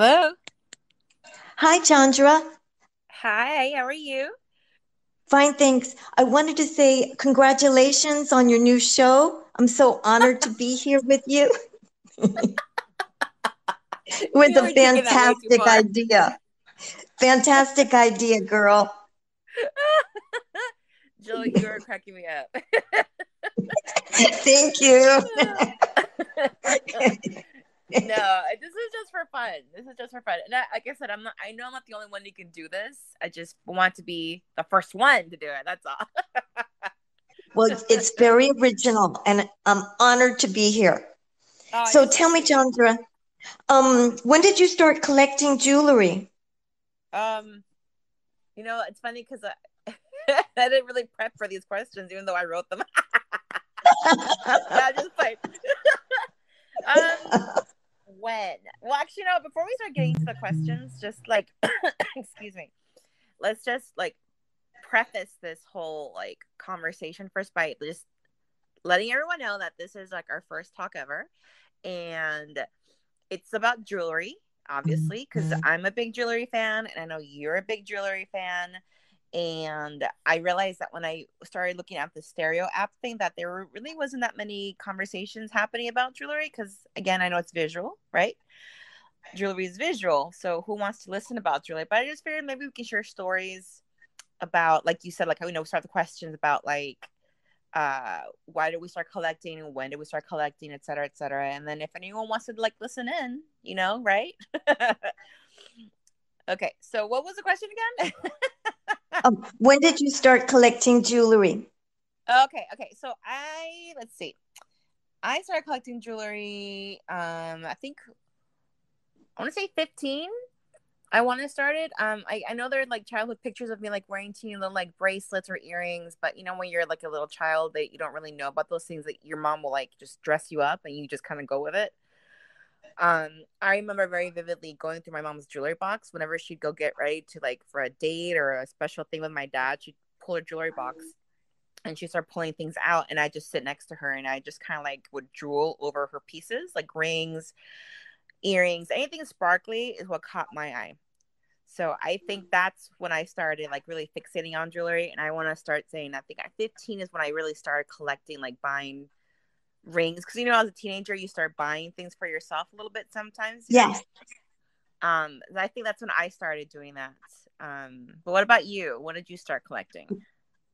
Hello. Hi, Jahndra. Hi, how are you? Fine, thanks. I wanted to say congratulations on your new show. I'm so honored to be here with you. It was You a were taking that way too fantastic far. idea. Fantastic idea, girl. Jill, you are cracking me up. Thank you. No, this is just for fun. This is just for fun. And like I said, I'm not. I know I'm not the only one who can do this. I just want to be the first one to do it. That's all. Well, it's very original, and I'm honored to be here. Oh, So you're so tell me, sweet. Jahndra, when did you start collecting jewelry? Um, it's funny because I didn't really prep for these questions, even though I wrote them. I just like um when. Well, actually, no. Before we start getting to the questions, just like excuse me, let's just like preface this whole like conversation first by just letting everyone know that this is like our first talk ever, and it's about jewelry, obviously, because I'm a big jewelry fan, and I know you're a big jewelry fan. And I realized that when I started looking at the stereo app thing, that there really wasn't that many conversations happening about jewelry. Because again, I know it's visual, right? Jewelry is visual, so who wants to listen about jewelry? But I just figured maybe we can share stories about, like you said, like how start the questions about like why did we start collecting, when did we start collecting, et cetera, et cetera. And then if anyone wants to like listen in, right? Okay, so what was the question again? When did you start collecting jewelry? Okay, so let's see, I started collecting jewelry, I think I want to say 15. I want to start it. I know there are like childhood pictures of me like wearing teeny little like bracelets or earrings, but when you're like a little child, that you don't really know about those things, that your mom will like just dress you up and you just kind of go with it. I remember very vividly going through my mom's jewelry box whenever she'd go get ready to like for a date or a special thing with my dad. She'd pull her jewelry box and she'd start pulling things out, and I just sit next to her and I just kind of like would drool over her pieces, like rings, earrings, anything sparkly is what caught my eye. So I think that's when I started like really fixating on jewelry. And I want to start saying, I think at 15 is when I really started collecting, like buying rings. Because, as a teenager, you start buying things for yourself a little bit sometimes, Yes. I think that's when I started doing that. But what about you? When did you start collecting?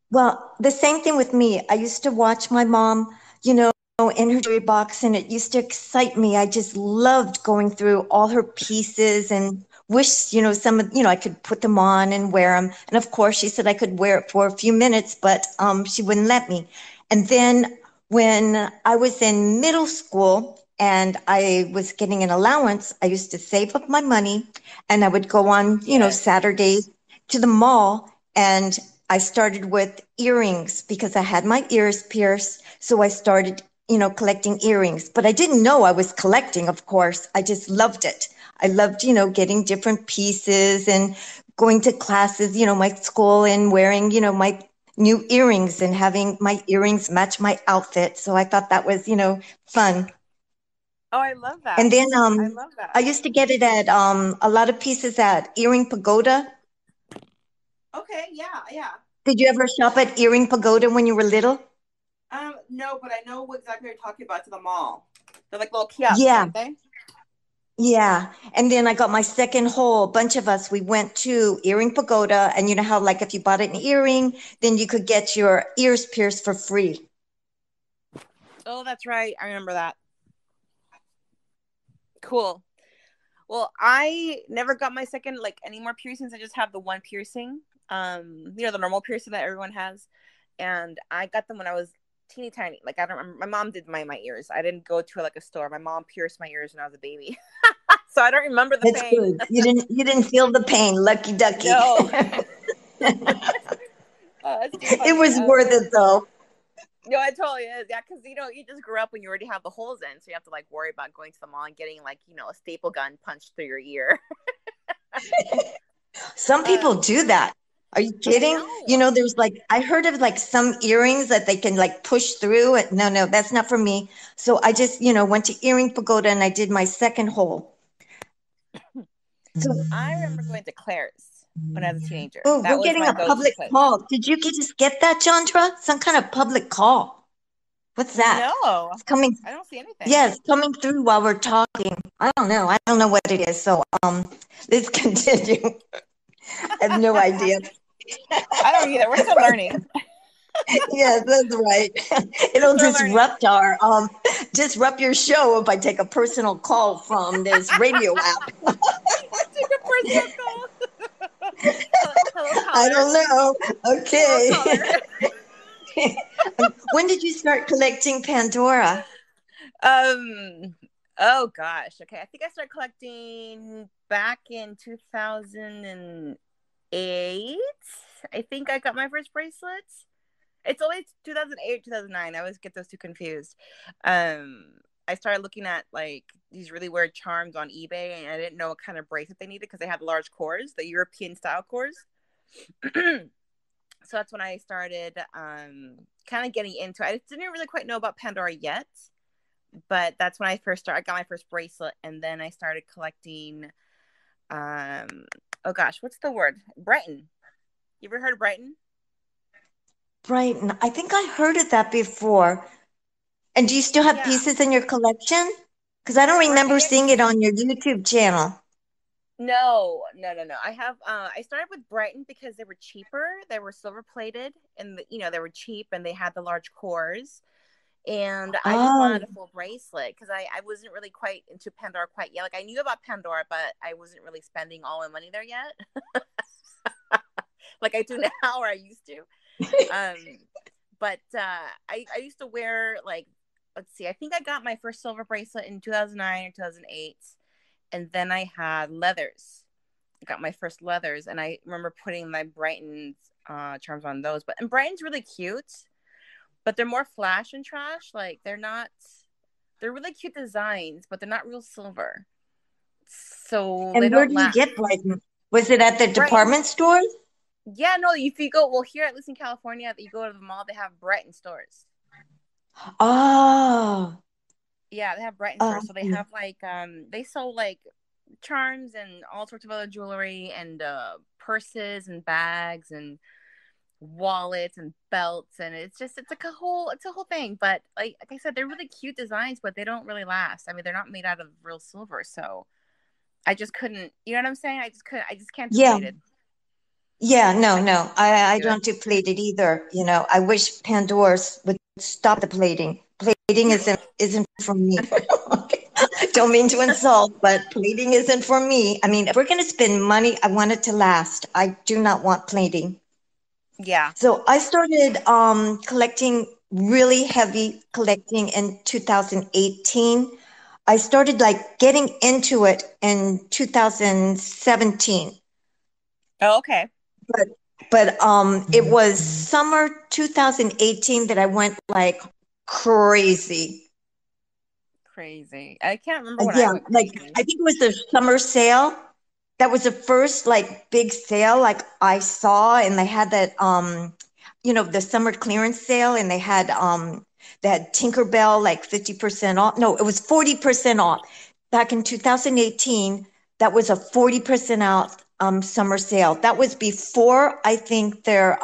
Well, the same thing with me. I used to watch my mom, in her jewelry box, and it used to excite me. I just loved going through all her pieces and wish, some of, I could put them on and wear them. And of course, she said I could wear it for a few minutes, but she wouldn't let me. And then when I was in middle school and I was getting an allowance, I used to save up my money and I would go on, Yes. Saturdays to the mall, and I started with earrings because I had my ears pierced. So I started, collecting earrings, but I didn't know I was collecting, of course. I just loved it. I loved, getting different pieces and going to classes, my school, and wearing, my new earrings and having my earrings match my outfit. So I thought that was, fun. Oh, I love And that. then I love I that. used to get it at a lot of pieces at Earring Pagoda. Okay, yeah, yeah. Did you ever shop at Earring Pagoda when you were little? No, but I know what exactly you're talking about, to the mall. They're like little kiosks, Yeah, aren't they? yeah. And then I got my second hole. A bunch of us, we went to Earring Pagoda. And you know how, like, if you bought an earring, then you could get your ears pierced for free. Oh, that's right. I remember that. Cool. Well, I never got my second, like, any more piercings. I just have the one piercing. The normal piercing that everyone has. And I got them when I was teeny tiny. Like, I don't remember. My mom did my ears. I didn't go to like a store. My mom pierced my ears when I was a baby. So I don't remember the That's pain. good. You didn't feel the pain. Lucky ducky. No. Oh, that's too It funny. was worth it though. No, it totally is. Yeah, because you just grew up when you already have the holes in, so you have to like worry about going to the mall and getting like a staple gun punched through your ear. Some people um, do that. Are you I kidding? know. There's like, I heard of like some earrings that they can like push through it. No, no, that's not for me. So I just, went to Earring Pagoda and I did my second hole. So, I remember going to Claire's when I was a teenager. oh, That we're was getting my a go-to public place. call. Did you just get that, Jahndra? Some kind of public call. What's that? No, It's coming. I don't see anything. Yeah, it's coming through while we're talking. I don't know. I don't know what it is. So, let's continue. I have no idea. I don't either. We're still learning. Yes, that's right. It'll Still learning. disrupt your show if I take a personal call from this radio app. Take a personal call. Hello, I caller. don't know. Okay. Hello, caller. When did you start collecting Pandora? Oh gosh. Okay, I think I started collecting back in 2008. I think I got my first bracelets. It's always 2008, 2009. I always get those two confused. I started looking at like these really weird charms on eBay, and I didn't know what kind of bracelet they needed because they had large cores, the European style cores. So that's when I started kind of getting into it. I didn't really quite know about Pandora yet, but that's when I first started. I got my first bracelet, and then I started collecting. Oh gosh, what's the word? Brighton. You ever heard of Brighton? Brighton. I think I heard of that before. And do you still have pieces in your collection? Because I don't remember seeing it on your YouTube channel. No. I have I started with Brighton because they were cheaper. They were silver plated, and they were cheap, and they had the large cores. And I just wanted a full bracelet because I wasn't really quite into Pandora quite yet. Like, I knew about Pandora, but I wasn't really spending all my money there yet. Like I do now, or I used to. But I used to wear, like, let's see, I think I got my first silver bracelet in 2009 or 2008. And then I had leathers. I got my first leathers, and I remember putting my Brighton's charms on those. And Brighton's really cute, but they're more flash and trash. Like, they're really cute designs, but they're not real silver. So and they where don't do you last. get Brighton? Was it at the department store? Yeah, no, if you go, well, here at least in California, you go to the mall, they have Brighton stores. Oh. Yeah, they have Brighton stores. So they have like they sell like charms and all sorts of other jewelry and purses and bags and wallets and belts, and it's like a whole thing. But like I said, they're really cute designs, but they don't really last. I mean, they're not made out of real silver, so I just couldn't, you know what I'm saying? I just can't do plated. Yeah, no. I don't do plated either. I wish Pandora's would stop the plating. Plating isn't for me. Don't mean to insult, but plating isn't for me. I mean, if we're going to spend money, I want it to last. I do not want plating. Yeah. So I started collecting, really heavy collecting in 2018. I started like getting into it in 2017. Oh, okay. But it was summer 2018 that I went like crazy. I can't remember when I went crazy. Like I think it was the summer sale. That was the first like big sale like I saw, and they had that the summer clearance sale, and they had Tinkerbell like 50% off. No, it was 40% off. Back in 2018, that was a 40% off summer sale. That was before, I think, their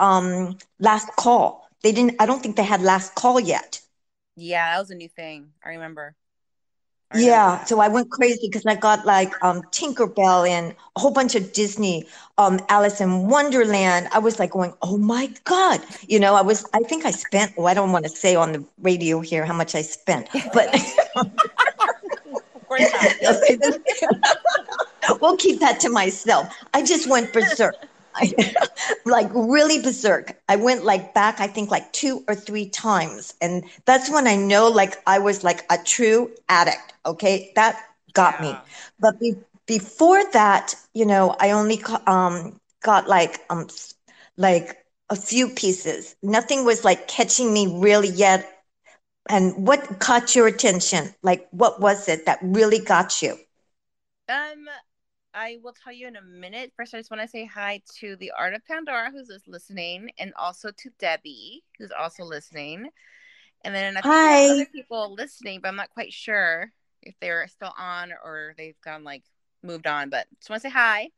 last call. I don't think they had last call yet. Yeah, that was a new thing. I remember. Yeah, so I went crazy because I got like Tinkerbell and a whole bunch of Disney, Alice in Wonderland. I was like going, oh my God. I think I spent, I don't want to say on the radio here how much I spent, but of course not. We'll keep that to myself. I just went berserk. Like really berserk. I went like back, I think like 2 or 3 times. And that's when I know like I was like a true addict. Okay. That got me. But before that, I only got like a few pieces. Nothing was like catching me really yet. And what caught your attention? Like, what was it that really got you? I will tell you in a minute. First, I just want to say hi to the Art of Pandora, who's listening, and also to Debbie, who's also listening. And then I think there's other people listening, but I'm not quite sure if they're still on or they've gone like moved on, but just want to say hi.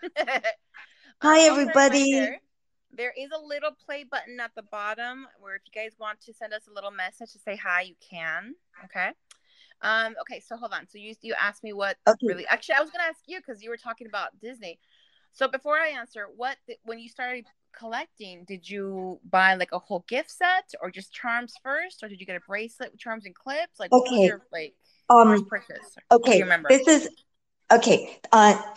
Hi, Also, a reminder, everybody. there is a little play button at the bottom where if you guys want to send us a little message to say hi, you can. Okay. Okay, so hold on. So you asked me what Okay. really, actually I was gonna ask you because you were talking about Disney. So before I answer, when you started collecting, did you buy like a whole gift set or just charms first, or did you get a bracelet with charms and clips? Like, what was Okay. your like first Um, purchase? Do you okay. remember? This is okay.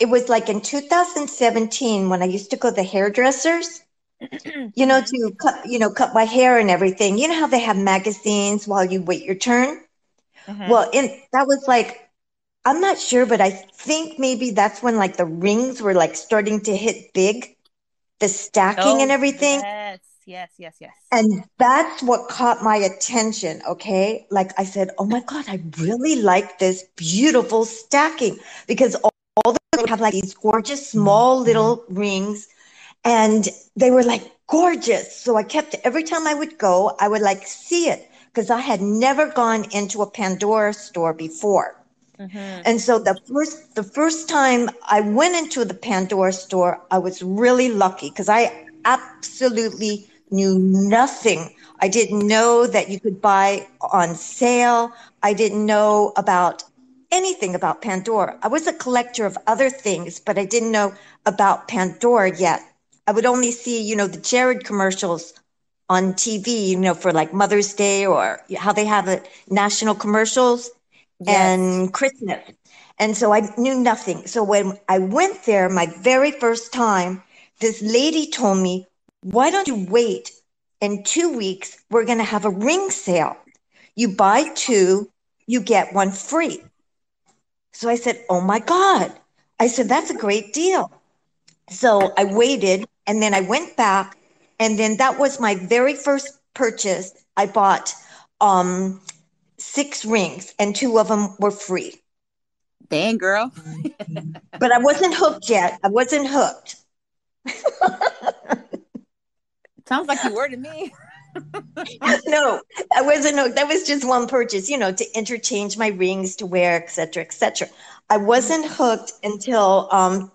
It was like in 2017 when I used to go to the hairdressers, Mm-hmm. to cut my hair and everything. You know how they have magazines while you wait your turn? Mm-hmm. Well, that was like, I'm not sure, but I think maybe that's when like the rings were like starting to hit big, the stacking and Oh everything. yes, yes, yes, yes. And that's what caught my attention. Okay. Like I said, oh my God, I really like this beautiful stacking because all the girls have like these gorgeous small little rings and they were like gorgeous. So I kept, every time I would go, I would like see it because I had never gone into a Pandora store before. Mm-hmm. And so the first time I went into the Pandora store, I was really lucky because I absolutely knew nothing. I didn't know that you could buy on sale. I didn't know about anything about Pandora. I was a collector of other things, but I didn't know about Pandora yet. I would only see, the Jared commercials on TV, for like Mother's Day or how they have it, national commercials Yes. and Christmas. And so I knew nothing. So when I went there my very first time, this lady told me, why don't you wait? In 2 weeks, we're going to have a ring sale. You buy two, you get one free. So I said, oh my God. I said, that's a great deal. So I waited and then I went back. And then that was my very first purchase. I bought 6 rings and two of them were free. Dang, girl. But I wasn't hooked yet. I wasn't hooked. Sounds like you were to me. No, I wasn't hooked. That was just one purchase, to interchange my rings to wear, et cetera, et cetera. I wasn't hooked until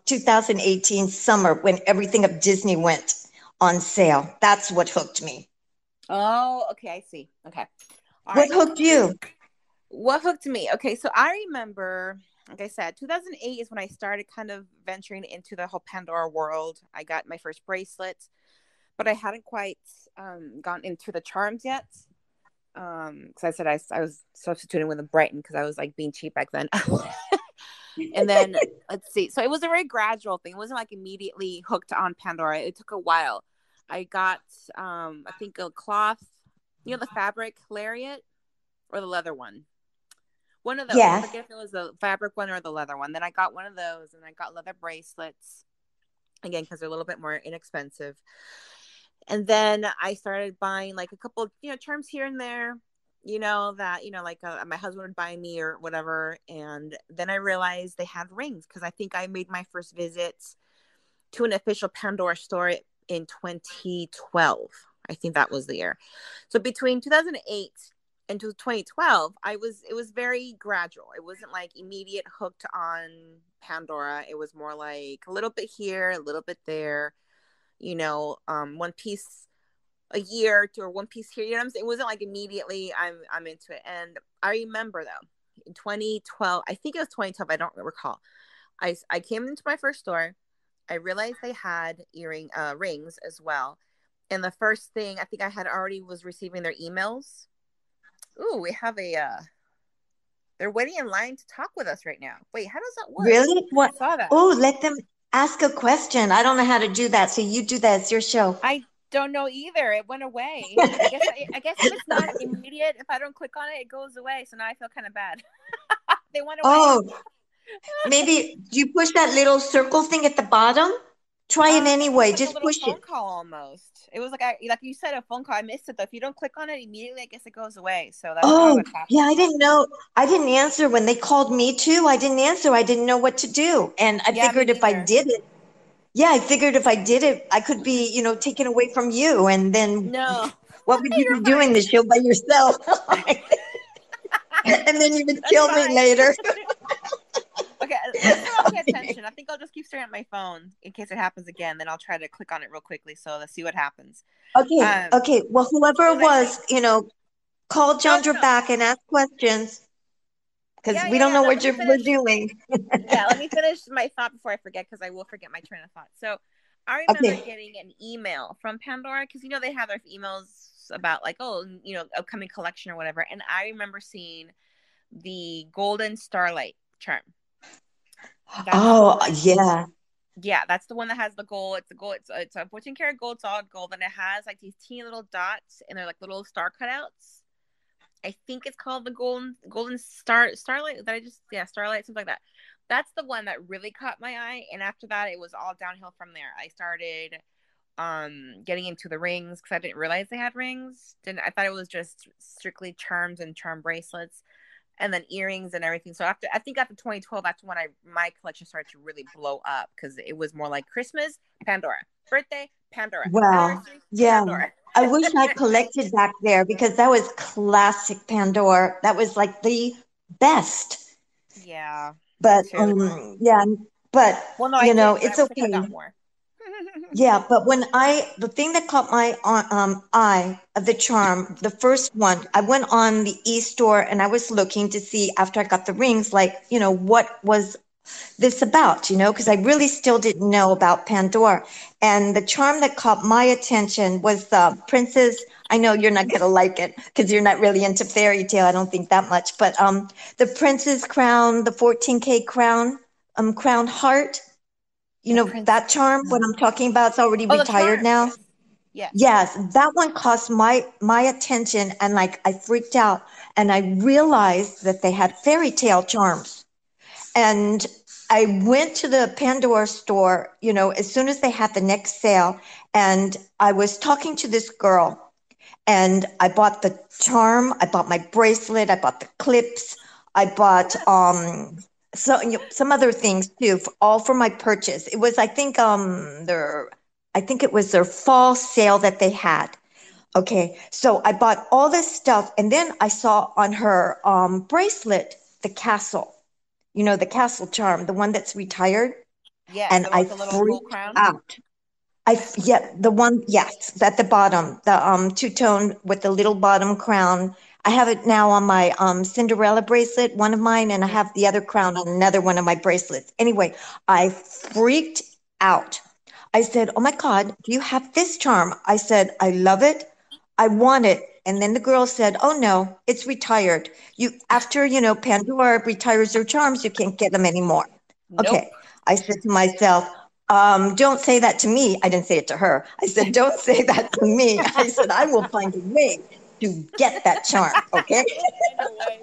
2018 summer when everything of Disney went on sale. That's what hooked me. Oh, okay, I see. Okay. All What right. hooked you? What hooked me? Okay, so I remember, like I said, 2008 is when I started kind of venturing into the whole Pandora world. I got my first bracelet, but I hadn't quite gone into the charms yet. Because I said I was substituting with a Brighton because I was like being cheap back then. And then let's see. So it was a very gradual thing. It wasn't like immediately hooked on Pandora. It took a while. I got I think a cloth, the fabric lariat or the leather one. One of those. I Yes. forget if it was the fabric one or the leather one. Then I got one of those and I got leather bracelets again because they're a little bit more inexpensive. And then I started buying like a couple, charms here and there, that, like my husband would buy me or whatever. And then I realized they had rings because I think I made my first visit to an official Pandora store in 2012. I think that was the year. So between 2008 and 2012, it was very gradual. It wasn't like immediate hooked on Pandora. It was more like a little bit here, a little bit there, one piece a year or one piece here. You know what I'm saying? It wasn't like immediately I'm into it. And I remember though, in 2012, I think it was 2012, I don't recall. I came into my first store. I realized they had rings as well. And the first thing I think I had already was receiving their emails. Ooh, we have they're waiting in line to talk with us right now. Wait, how does that work? Really? I What? saw that. Oh, let them ask a question. I don't know how to do that. So you do that. It's your show. I don't know either. It went away. I guess if it's not immediate, if I don't click on it, it goes away. So now I feel kind of bad. They went away. Oh, maybe you push that little circle thing at the bottom? Try it It was anyway. like a Just little push phone it. call almost. It was like you said, a phone call. I missed it though. If you don't click on it immediately, I guess it goes away. So that's probably Oh, what yeah, happened. I didn't know. I didn't answer when they called me too. I didn't answer. I didn't know what to do. And I Yeah, me figured if I neither. did it, yeah, I figured if I did it, I could be, taken away from you. And then No, what would you you're be doing fine. the show by yourself? And then you would That's kill me fine. later. Okay, let's do okay. attention. I think I'll just keep staring at my phone in case it happens again. Then I'll try to click on it real quickly. So let's see what happens. Okay, okay. Well, whoever What it was I was, saying? call No, no, Jahndra no. back and ask questions because Yeah, we yeah, don't yeah. know No, what let me we're finish. doing. Yeah, let me finish my thought before I forget, because I will forget my train of thought. So I remember Okay. getting an email from Pandora, because they have their emails about like, oh, upcoming collection or whatever. And I remember seeing the golden starlight charm. That's the Oh, one. yeah. Yeah, that's the one that has the gold. It's a gold. It's a 14 karat gold, solid gold, and it has like these teeny little dots, and they're like little star cutouts. I think it's called the golden starlight. That I just starlight, something like that. That's the one that really caught my eye, and after that, it was all downhill from there. I started getting into the rings because I didn't realize they had rings. Didn't I thought it was just strictly charms and charm bracelets, and then earrings and everything. So after 2012, that's when my collection started to really blow up, because it was more like Christmas, Pandora, birthday, Pandora, Wow. anniversary, Yeah. Pandora. I wish I collected back there because that was classic Pandora. That was like the best. Yeah, me But too. yeah, but Well, no, I did, but I it's wish I could have okay. got more. Yeah, but the thing that caught my eye of the charm, the first one, I went on the e-store and I was looking to see after I got the rings, like, what was this about, because I really still didn't know about Pandora. And the charm that caught my attention was the princess. I know you're not going to like it because you're not really into fairy tale. I don't think that much, but the princess crown, the 14K crown, crown heart, The prince. that charm, what I'm talking about, it's already Oh, the retired charm. now. Yes, yes. Yes, that one caught my attention, and like I freaked out and I realized that they had fairy tale charms. And I went to the Pandora store, as soon as they had the next sale, and I was talking to this girl, and I bought the charm, I bought my bracelet, I bought the clips, I bought some other things too, all for my purchase. It was, I think it was their fall sale that they had. Okay, so I bought all this stuff, and then I saw on her bracelet the castle, the castle charm, the one that's retired, Yes, and the one I with the little gold freaked crown. out. Yeah, the one, yes, at the bottom, the two-tone with the little bottom crown. I have it now on my Cinderella bracelet, one of mine, and I Mhm. have the other crown on another one of my bracelets. Anyway, I freaked out. I said, "Oh my God, do you have this charm?" I said, "I love it. I want it." And then the girl said, "Oh no, it's retired. After, Pandora retires their charms, you can't get them anymore." Nope. Okay. I said to myself, don't say that to me. I didn't say it to her. I said, don't say that to me. I said, I will find a way to get that charm. Okay. I will find a way.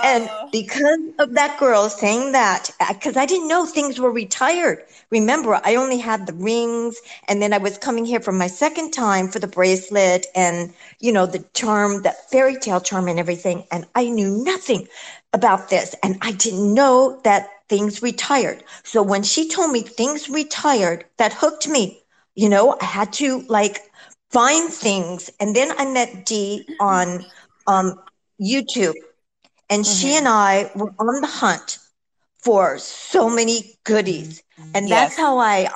And Oh, because of that girl saying that, because I didn't know things were retired. Remember, I only had the rings, and then I was coming here for my second time for the bracelet and, the charm, that fairy tale charm and everything. And I knew nothing about this. And I didn't know that things retired. So when she told me things retired, that hooked me. I had to like find things. And then I met Dee on um, YouTube, and she hmm and I were on the hunt for so many goodies. And that's yes. how I,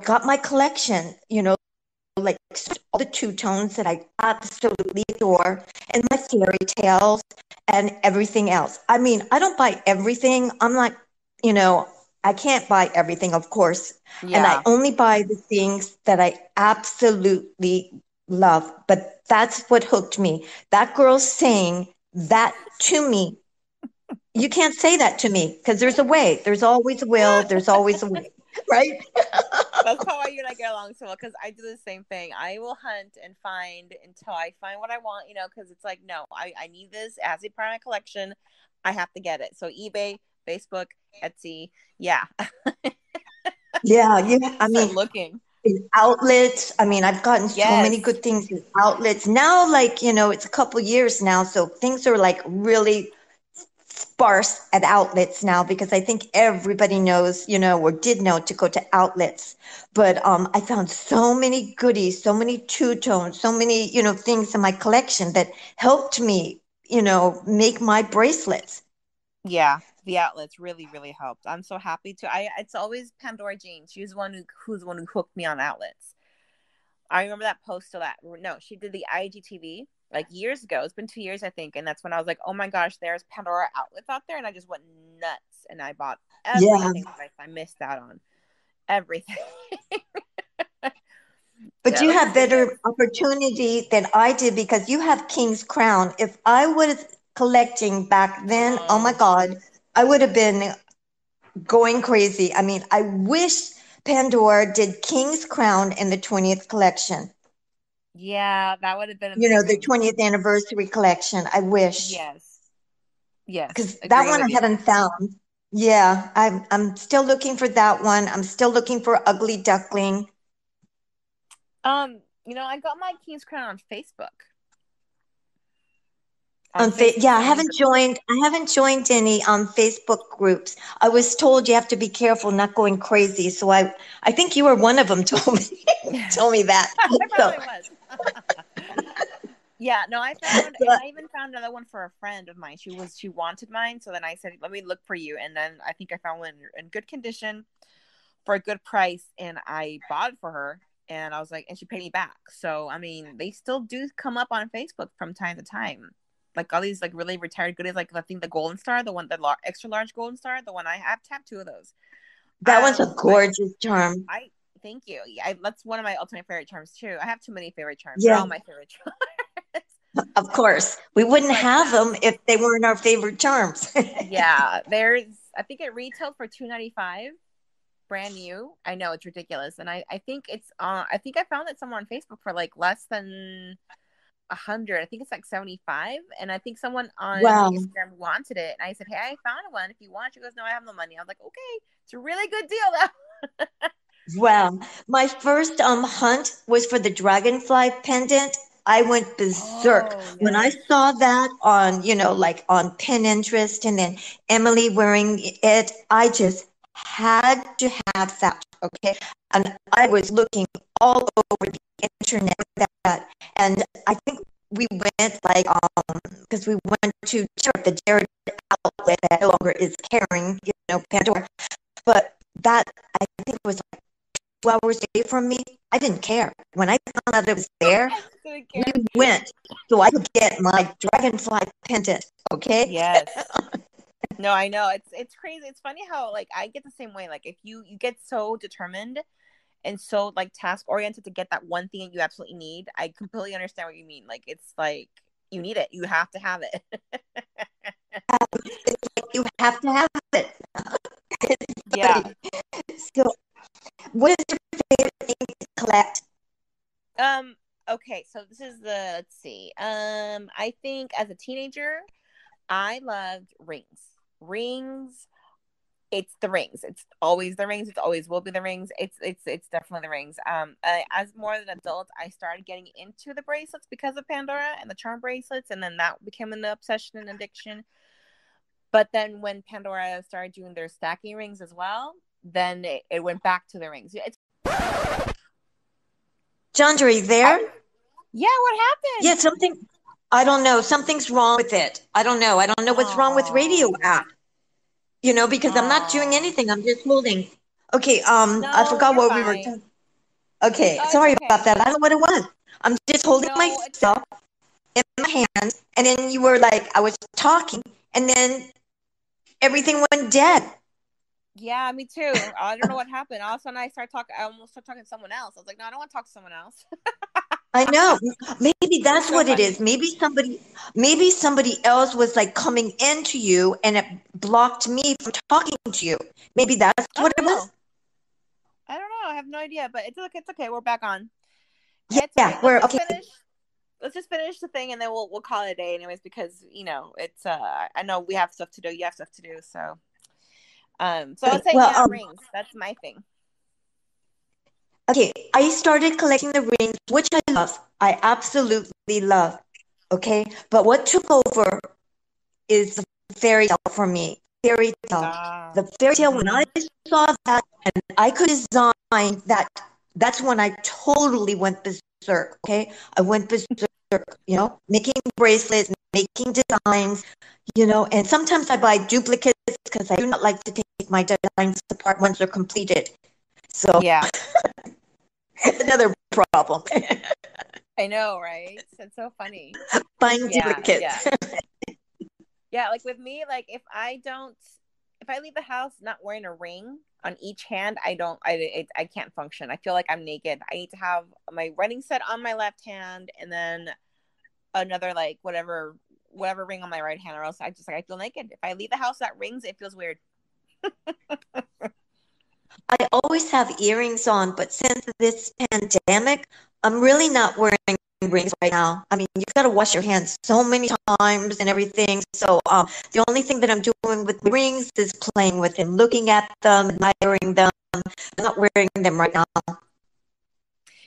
got my collection, like all the two tones that I absolutely adore, and my fairy tales and everything else. I mean, I don't buy everything. I'm like, you know, I can't buy everything, of course. And I Yeah. only buy the things that I absolutely love. But that's what hooked me. That girl saying that to me. You can't say that to me because there's a way. There's always a will. There's always a way. Right? That's how you and I get along so well, because I do the same thing. I will hunt and find until I find what I want, because it's like, no, I need this as a part of my collection. I have to get it. So eBay, Facebook, Etsy. Yeah. Yeah. I Start mean, looking. in outlets. I mean, I've gotten so many Yes. good things in outlets. Now, like, it's a couple years now, so things are like really sparse at outlets now because I think everybody knows, or did know to go to outlets. But I found so many goodies, so many two-tones, so many, things in my collection that helped me, make my bracelets. Yeah, the outlets really, really helped. I'm so happy to. It's always Pandora Jean. She was the one who's the one who hooked me on outlets. I remember that post to that. No, she did the IGTV like years ago. It's been 2 years, I think, and that's when I was like, oh my gosh, there's Pandora outlets out there, and I just went nuts, and I bought Yeah. everything that I missed out on. Everything. But Yeah, you those have are good better hits. opportunity than I did because you have King's Crown. If I was collecting back then, oh my Oh, God, I would have been going crazy. I mean, I wish Pandora did King's Crown in the 20th collection. yeah, that would have been You know, the amazing. 20th anniversary collection. I wish. Yes, yes, Because that agree one with I you. haven't found. Yeah, I'm still looking for that one. I'm still looking for Ugly Duckling. I got my King's Crown on Facebook. Yeah, Family group. I haven't joined any Facebook groups. I was told you have to be careful not going crazy. So I think you were one of them told me told me that. I So probably was. Yeah, no, I found, and but I even found another one for a friend of mine. She wanted mine, so then I said, "Let me look for you." And then I think I found one in good condition for a good price, and I bought it for her. And I was like, and she paid me back. So I mean, they still do come up on Facebook from time to time, like all these like really retired goodies. Like I think the Golden Star, the one, extra large Golden Star, the one I have tapped two of those. that was a I gorgeous charm. I thank you. Yeah, that's one of my ultimate favorite charms too. I have too many favorite charms. They're Yeah, all my favorite charms. of course. We wouldn't But have them if they weren't our favorite charms. yeah, I think it retailed for $295, brand new. I know it's ridiculous, and I think it's I think I found it somewhere on Facebook for like less than 100. I think it's like 75, and I think someone on Wow. Instagram wanted it, and I said, hey, I found one if you want. She goes, no, I have no money. I was like, okay, it's a really good deal though. Wow. My first hunt was for the dragonfly pendant. I went berserk Oh when I yes. saw that on, like on Pinterest and then Emily wearing it. I just had to have that. Okay. And I was looking all over the internet for that. And I think we went like because we went to the Jared outlet that no longer is carrying, Pandora. But that I think was 2 hours away from me. I didn't care. When I found out it was there, I didn't we care. went so I could get my dragonfly pendant. Okay. Yes. No, I know. It's crazy. It's funny how like I get the same way. Like if you get so determined and so like task oriented to get that one thing that you absolutely need, I completely understand what you mean. Like it's like you need it. You have to have it. You have to have it. Yeah. So, what is your favorite thing to collect? Okay, so this is let's see. I think as a teenager, I loved rings. Rings. It's the rings. It's always the rings. It's always will be the rings. It's definitely the rings. As more as an adult, I started getting into the bracelets because of Pandora and the charm bracelets, and then that became an obsession and addiction. But then when Pandora started doing their stacking rings as well, then it went back to the rings. Jahndra, are you there? Yeah, what Yeah, happened? something. I don't know. Something's wrong with it. I don't know. I don't know what's wrong with radio Oh, app. Because I'm not doing oh. anything. I'm just holding. Okay. I No, forgot you're what we were fine. talking. Okay. Oh, it's Sorry about okay. that. I don't know what it was. I'm just holding No, it's myself in my hands, and then you were like, I was talking, and then everything went dead. yeah, me too. I don't know what happened. All of a sudden, I almost started talking to someone else. I was like, no, I don't want to talk to someone else. I know. Maybe It was that's so what it is. funny. Maybe somebody else was like coming into you, and it blocked me from talking to you. Maybe that's I what it don't was. know. I don't know. I have no idea, but it's okay. It's okay. We're back on. It's okay. Yeah. We're okay. Let's just finish the thing, and then we'll call it a day, anyways. Because it's I know we have stuff to do. You have stuff to do. So so I was Okay. saying, Well, yeah, rings. That's my thing. okay. I started collecting the rings, which I love. I absolutely love. Okay. But what took over is the fairy tale for me. Fairy tale. Ah. The fairy tale, when Mm-hmm. I saw that and I could design that, that's when I totally went berserk. Okay. I went berserk, making bracelets, making designs, and sometimes I buy duplicates because I do not like to take my designs apart once they're completed. So Yeah. another problem. I know, right? It's so funny. Buying Yeah, yeah. duplicates. Yeah, like with me, like if I leave the house not wearing a ring on each hand, I can't function. I feel like I'm naked. I need to have my wedding set on my left hand and then another like whatever ring on my right hand, or else I feel naked. If I leave the house without rings, it feels weird. I always have earrings on, but since this pandemic, I'm really not wearing rings right now. I mean, you've got to wash your hands so many times and everything. So the only thing that I'm doing with rings is playing with them, looking at them, admiring them. I'm not wearing them right now.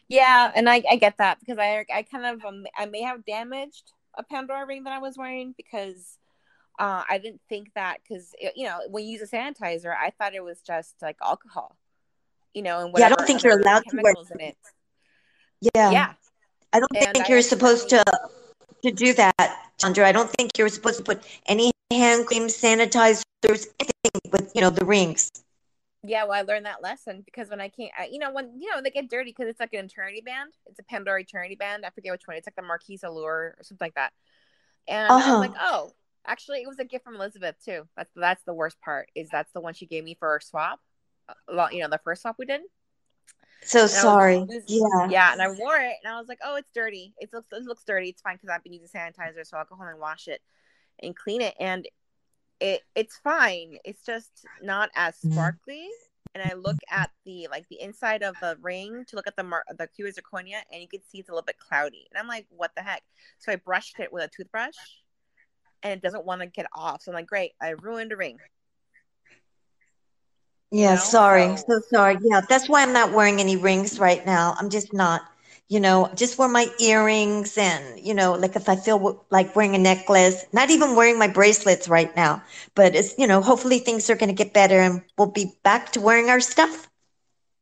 Yeah, and I get that because I kind of I may have damaged a Pandora ring that I was wearing because I didn't think that because when you use a sanitizer, I thought it was just like alcohol, and Yeah, I don't whatever think you're other allowed to wear. chemicals in it. Yeah, Yeah, I don't and think I you're supposed accidentally. to do that, Jahndra. I don't think you're supposed to put any hand cream, sanitizers, anything with the rings. Yeah, well, I learned that lesson because when I can't, when they get dirty because it's like an eternity band. It's a Pandora eternity band. I forget which one. It's like the Marquise Allure or something like that. And I'm like, Uh-huh. oh, actually, it was a gift from Elizabeth too. That's the worst part. Is that's the one she gave me for our swap. The first swap we did. So And I was sorry. using, Yeah. yeah, and I wore it, and I was like, oh, it's dirty. It looks dirty. It's fine because I've been using sanitizer, so I'll go home and wash it and clean it, and it's fine. It's just not as sparkly. And I look at the inside of the ring to look at the cubic zirconia, and you can see it's a little bit cloudy. And I'm like, what the heck? So I brushed it with a toothbrush, and it doesn't want to get off. So I'm like, great, I ruined a ring. Yeah, sorry. So So sorry. Yeah, that's why I'm not wearing any rings right now. I'm just not, just wear my earrings and, like if I feel like wearing a necklace, not even wearing my bracelets right now. But it's, hopefully things are going to get better and we'll be back to wearing our stuff.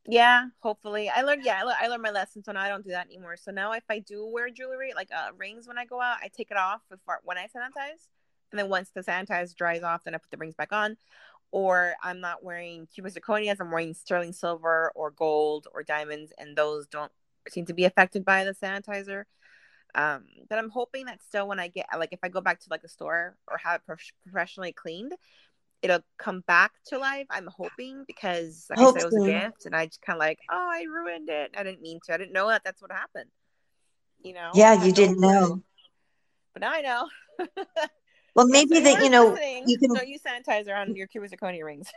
yeah, hopefully I learned. Yeah, I learned my lesson, so now I don't do that anymore. So now if I do wear jewelry like rings when I go out, I take it off before when I sanitize, and then once the sanitizer dries off, then I put the rings back on. Or I'm not wearing cubic zirconias. I'm wearing sterling silver or gold or diamonds, and those don't seem to be affected by the sanitizer. But I'm hoping that still when I get like if I go back to like a store or have it professionally cleaned, it'll come back to life. I'm hoping because, like I said, Hope it was a so. gift, and I just kind of like, oh, I ruined it. I didn't mean to. I didn't know that that's what happened. I Yeah, had you no didn't clue, know. but now I know. Well, Yeah. So maybe anyone that, who's listening, you can, don't use sanitizer on your cubic zirconia rings.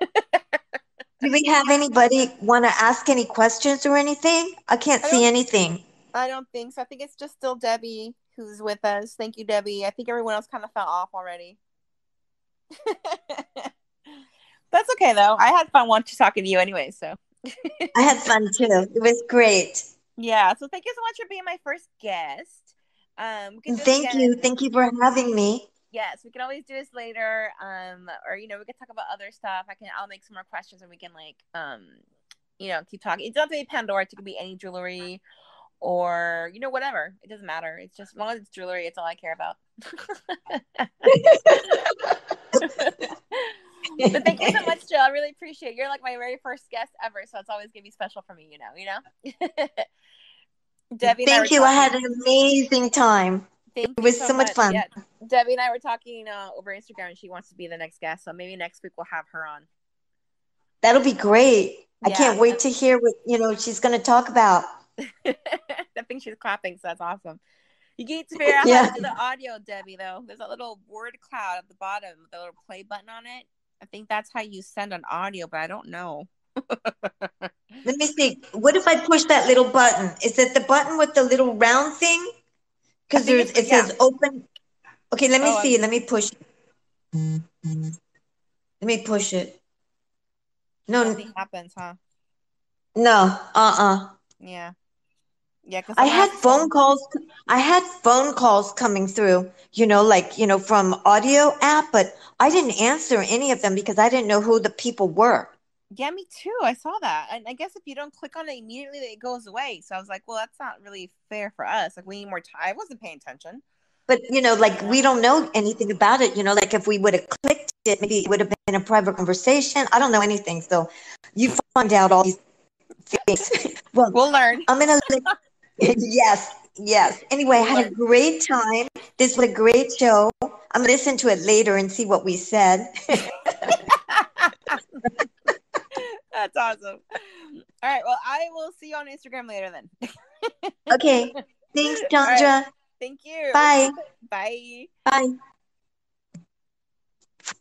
do we have anybody want to ask any questions or anything? I can't I see don't. anything. I don't think so. I think it's just still Debbie who's with us. Thank you, Debbie. I think everyone else kind of fell off already. That's okay though. I had fun watching talking to you anyway. So I had fun too. It was great. yeah. So thank you so much for being my first guest. We can And do this thank again. you. Thank you for having me. Yes, we can always do this later. Or we can talk about other stuff. I'll make some more questions and we can keep talking. It doesn't have to be Pandora. It could be any jewelry or whatever. It doesn't matter. It's just as long as it's jewelry, it's all I care about. But thank you so much, Jill. I really appreciate it. You're like my very first guest ever, so it's always gonna be special for me. Debbie and I were Thank you. I had talking. an amazing time. Thank It you was so so much much. fun. Yeah, Debbie and I were talking over Instagram, and she wants to be the next guest. So maybe next week we'll have her on. That'll be great. I Yeah, can't wait to hear what she's going to talk about. I think she's clapping, so that's awesome. You need to figure out how to Yeah. do the audio, Debbie. Though there's a little word cloud at the bottom with a little play button on it. I think that's how you send an audio, but I don't know. Let me see. What if I push that little button? Is it the button with the little round thing? I Because think it's it yeah. says open. Okay, let me Oh, see. Let me push. Let me push it. No, nothing happens, huh? no. Uh-uh. Yeah. Yeah, because I someone had has to phone send. calls. I had phone calls coming through, from audio app, but I didn't answer any of them because I didn't know who the people were. Yeah, me too. I saw that. And I guess if you don't click on it immediately, it goes away. So I was like, well, that's not really fair for us. Like, we need more time. I wasn't paying attention. But like we don't know anything about it. Like if we would have clicked it, maybe it would have been a private conversation. I don't know anything. So you find out all these things. Well, We'll learn. I'm gonna yes, yes. Anyway, I had a great time. This was a great show. I'm gonna listen to it later and see what we said. That's awesome. All right. Well, I will see you on Instagram later then. Okay. Thanks, Jahndra. Right. Thank you. Bye. Bye. Bye.